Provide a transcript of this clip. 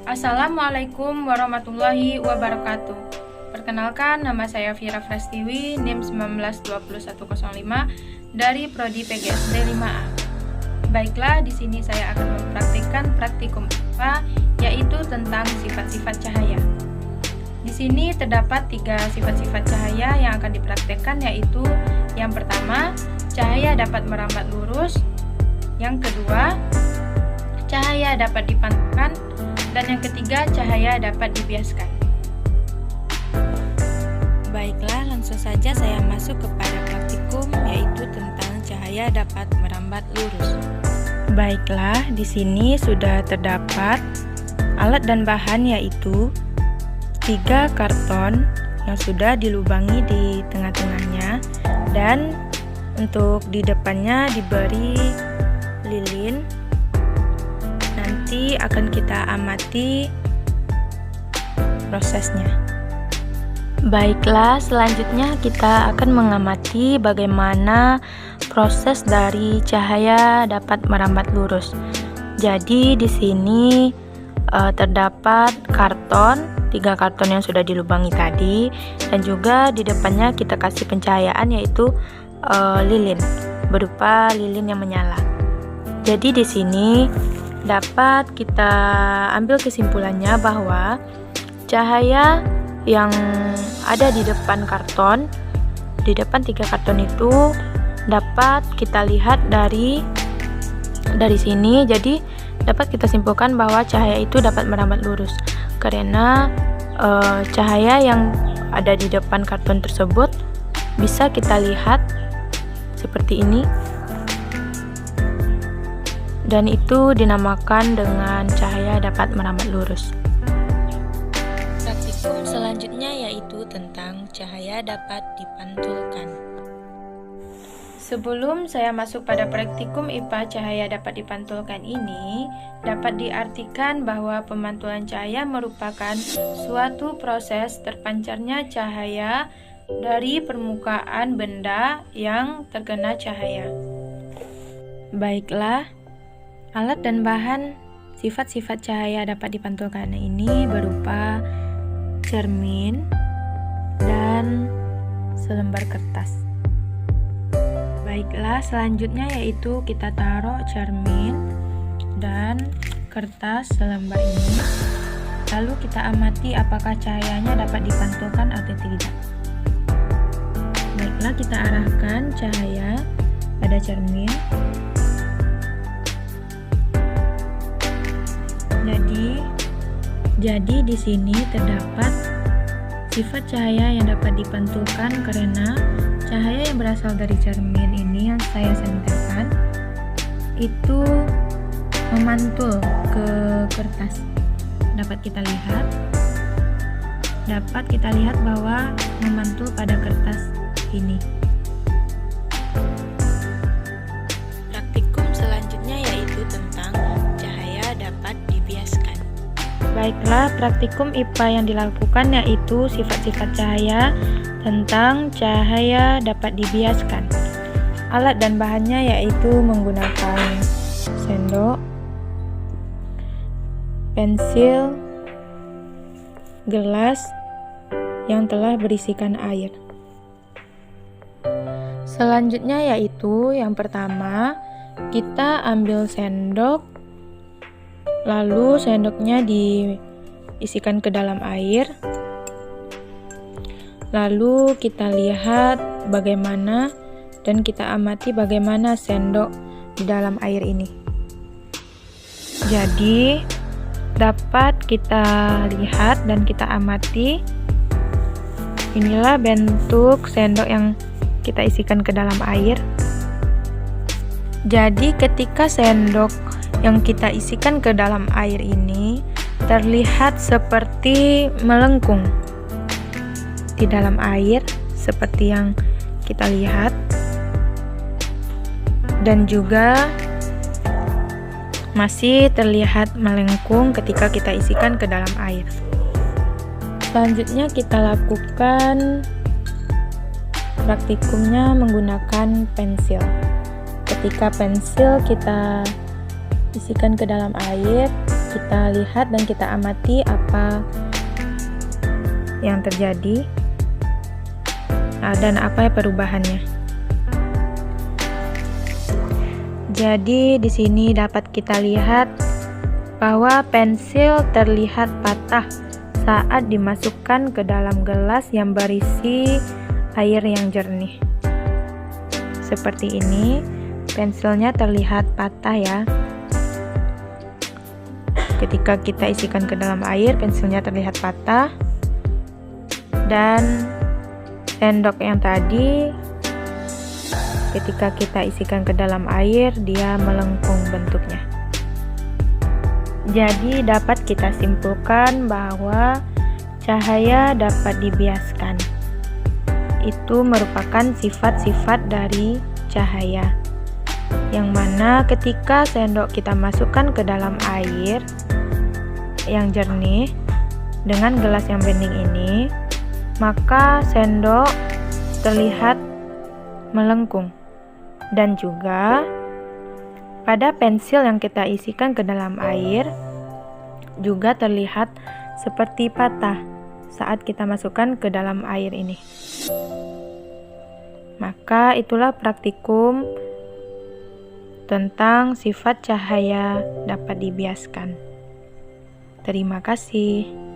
Assalamualaikum warahmatullahi wabarakatuh. Perkenalkan, nama saya Vira Prastiwi, NIM 192105 dari Prodi PGSD 5A. Baiklah, di sini saya akan mempraktikkan praktikum IPA, yaitu tentang sifat-sifat cahaya. Di sini terdapat 3 sifat-sifat cahaya yang akan dipraktikkan, yaitu yang pertama, cahaya dapat merambat lurus, yang kedua, cahaya dapat dipantulkan, dan yang ketiga, cahaya dapat dibiaskan. Baiklah, langsung saja saya masuk kepada praktikum, yaitu tentang cahaya dapat merambat lurus. Baiklah, di sini sudah terdapat alat dan bahan, yaitu 3 karton yang sudah dilubangi di tengah-tengahnya, dan untuk di depannya diberi lilin. Nanti akan kita amati prosesnya. Baiklah, selanjutnya kita akan mengamati bagaimana proses dari cahaya dapat merambat lurus. Jadi di sini terdapat karton, 3 karton yang sudah dilubangi tadi, dan juga di depannya kita kasih pencahayaan, yaitu lilin berupa lilin yang menyala. Jadi di sini dapat kita ambil kesimpulannya bahwa cahaya yang ada di depan karton, di depan 3 karton itu dapat kita lihat dari sini. Jadi dapat kita simpulkan bahwa cahaya itu dapat merambat lurus karena cahaya yang ada di depan karton tersebut bisa kita lihat seperti ini, dan itu dinamakan dengan cahaya dapat merambat lurus. Praktikum selanjutnya yaitu tentang cahaya dapat dipantulkan. Sebelum saya masuk pada praktikum IPA cahaya dapat dipantulkan ini, dapat diartikan bahwa pemantulan cahaya merupakan suatu proses terpancarnya cahaya dari permukaan benda yang terkena cahaya. Baiklah, alat dan bahan sifat-sifat cahaya dapat dipantulkan ini berupa cermin dan selembar kertas. Baiklah, selanjutnya yaitu kita taruh cermin dan kertas selembar ini. Lalu kita amati apakah cahayanya dapat dipantulkan atau tidak. Baiklah, kita arahkan cahaya pada cermin. Jadi di sini terdapat sifat cahaya yang dapat dipantulkan karena cahaya yang berasal dari cermin ini yang saya senterkan itu memantul ke kertas. Dapat kita lihat bahwa memantul pada kertas ini. Praktikum selanjutnya yaitu tentang cahaya dapat dibiaskan. Baiklah, praktikum IPA yang dilakukan yaitu sifat-sifat cahaya tentang cahaya dapat dibiaskan. Alat dan bahannya yaitu menggunakan sendok, pensil, gelas yang telah berisikan air. Selanjutnya yaitu yang pertama, kita ambil sendok, lalu sendoknya diisikan ke dalam air. Lalu kita lihat bagaimana dan kita amati bagaimana sendok di dalam air ini. Jadi dapat kita lihat dan kita amati, inilah bentuk sendok yang kita isikan ke dalam air. Jadi ketika sendok yang kita isikan ke dalam air ini terlihat seperti melengkung di dalam air seperti yang kita lihat, dan juga masih terlihat melengkung ketika kita isikan ke dalam air. Selanjutnya kita lakukan praktikumnya menggunakan pensil. Ketika pensil kita isikan ke dalam air, kita lihat dan kita amati apa yang terjadi dan apa perubahannya. Jadi di sini dapat kita lihat bahwa pensil terlihat patah saat dimasukkan ke dalam gelas yang berisi air yang jernih. Seperti ini, pensilnya terlihat patah ya. Ketika kita isikan ke dalam air, pensilnya terlihat patah. Dan sendok yang tadi, ketika kita isikan ke dalam air, dia melengkung bentuknya. Jadi dapat kita simpulkan bahwa cahaya dapat dibiaskan. Itu merupakan sifat-sifat dari cahaya, yang mana ketika sendok kita masukkan ke dalam air yang jernih dengan gelas yang bening ini, maka sendok terlihat melengkung. Dan juga pada pensil yang kita isikan ke dalam air juga terlihat seperti patah saat kita masukkan ke dalam air ini. Maka itulah praktikum tentang sifat cahaya dapat dibiaskan. Terima kasih.